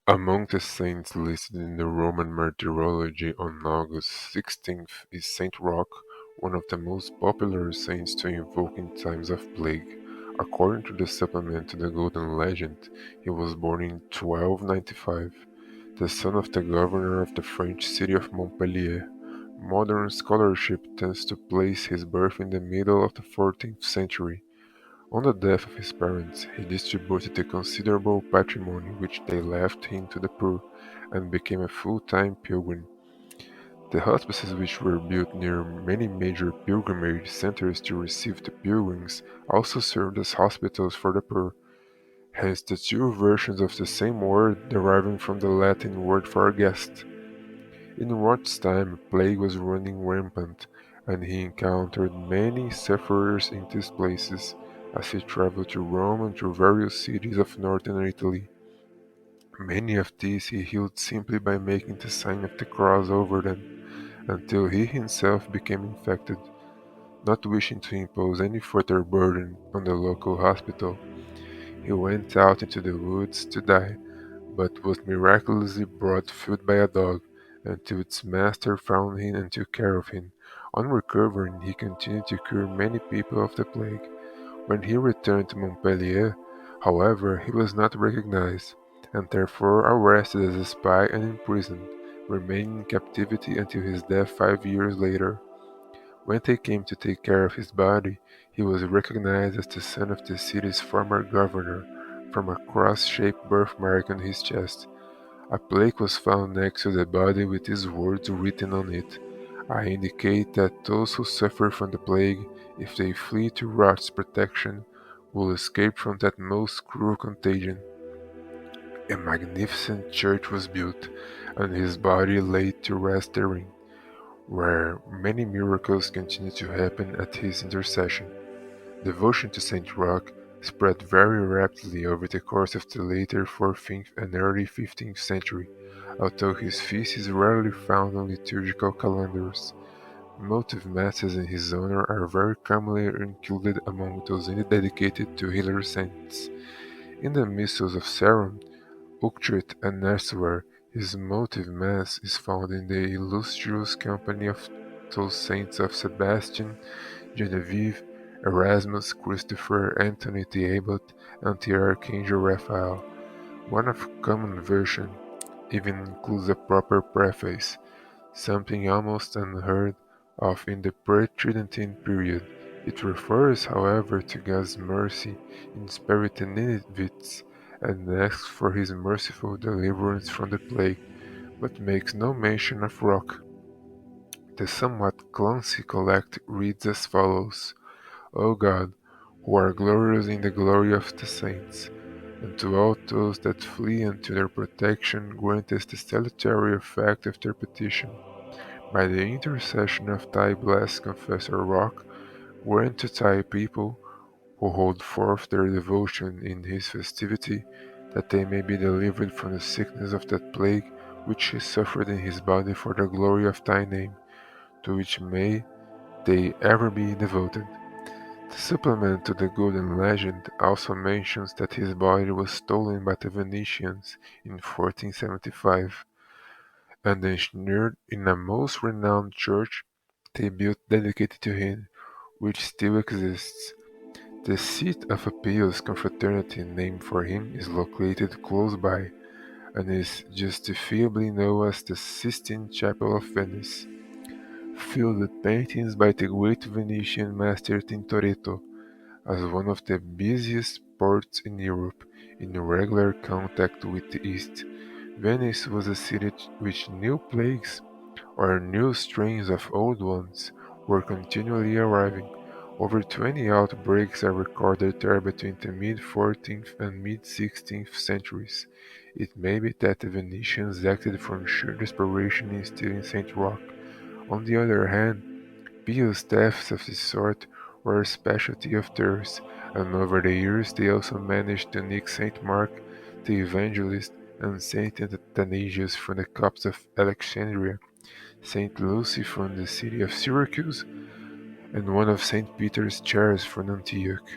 Among the saints listed in the Roman Martyrology on August 16th is Saint Roch, one of the most popular saints to invoke in times of plague. According to the supplement to the Golden Legend, he was born in 1295, the son of the governor of the French city of Montpellier. Modern scholarship tends to place his birth in the middle of the 14th century. On the death of his parents, he distributed a considerable patrimony which they left him to the poor, and became a full-time pilgrim. The hospices which were built near many major pilgrimage centers to receive the pilgrims also served as hospitals for the poor, hence the two versions of the same word deriving from the Latin word for a guest. In Roth's time, plague was running rampant, and he encountered many sufferers in these places, as he traveled to Rome and to various cities of northern Italy. Many of these he healed simply by making the sign of the cross over them, until he himself became infected. Not wishing to impose any further burden on the local hospital, he went out into the woods to die, but was miraculously brought food by a dog, until its master found him and took care of him. On recovering, he continued to cure many people of the plague. When he returned to Montpellier, however, he was not recognized, and therefore arrested as a spy and imprisoned, remaining in captivity until his death 5 years later. When they came to take care of his body, he was recognized as the son of the city's former governor, from a cross-shaped birthmark on his chest. A plaque was found next to the body with these words written on it: "I indicate that those who suffer from the plague, if they flee to Roch's protection, will escape from that most cruel contagion." A magnificent church was built, and his body laid to rest therein, where many miracles continue to happen at his intercession. Devotion to Saint Roch spread very rapidly over the course of the later 14th and early 15th century, although his feast is rarely found on liturgical calendars. Motive masses in his honor are very commonly included among those dedicated to healer saints. In the missals of Saron, Utrecht, and elsewhere, his motive mass is found in the illustrious company of those saints of Sebastian, Genevieve, Erasmus, Christopher, Anthony the Abbot, and the Archangel Raphael. One of common version even includes a proper preface, something almost unheard of in the pre-Tridentine period. It refers, however, to God's mercy in sparing the Ninevites and asks for his merciful deliverance from the plague, but makes no mention of Roch. The somewhat clumsy collect reads as follows: O God, who are glorious in the glory of the saints, and to all those that flee unto their protection grant us the salutary effect of their petition. By the intercession of thy blessed confessor Roch, grant to thy people, who hold forth their devotion in his festivity, that they may be delivered from the sickness of that plague which he suffered in his body for the glory of thy name, to which may they ever be devoted. The supplement to the Golden Legend also mentions that his body was stolen by the Venetians in 1475, and enshrined in a most renowned church they built dedicated to him, which still exists. The seat of a pious confraternity named for him is located close by, and is justifiably known as the Sistine Chapel of Venice, filled with paintings by the great Venetian master Tintoretto. As one of the busiest ports in Europe, in regular contact with the East, Venice was a city which new plagues, or new strains of old ones, were continually arriving. Over 20 outbreaks are recorded there between the mid-14th and mid-16th centuries. It may be that the Venetians acted from sheer desperation in stealing St. Roch. On the other hand, pious thefts of this sort were a specialty of theirs, and over the years they also managed to nick St. Mark the Evangelist and St. Athanasius from the copts of Alexandria, St. Lucy from the city of Syracuse, and one of St. Peter's chairs from Antioch.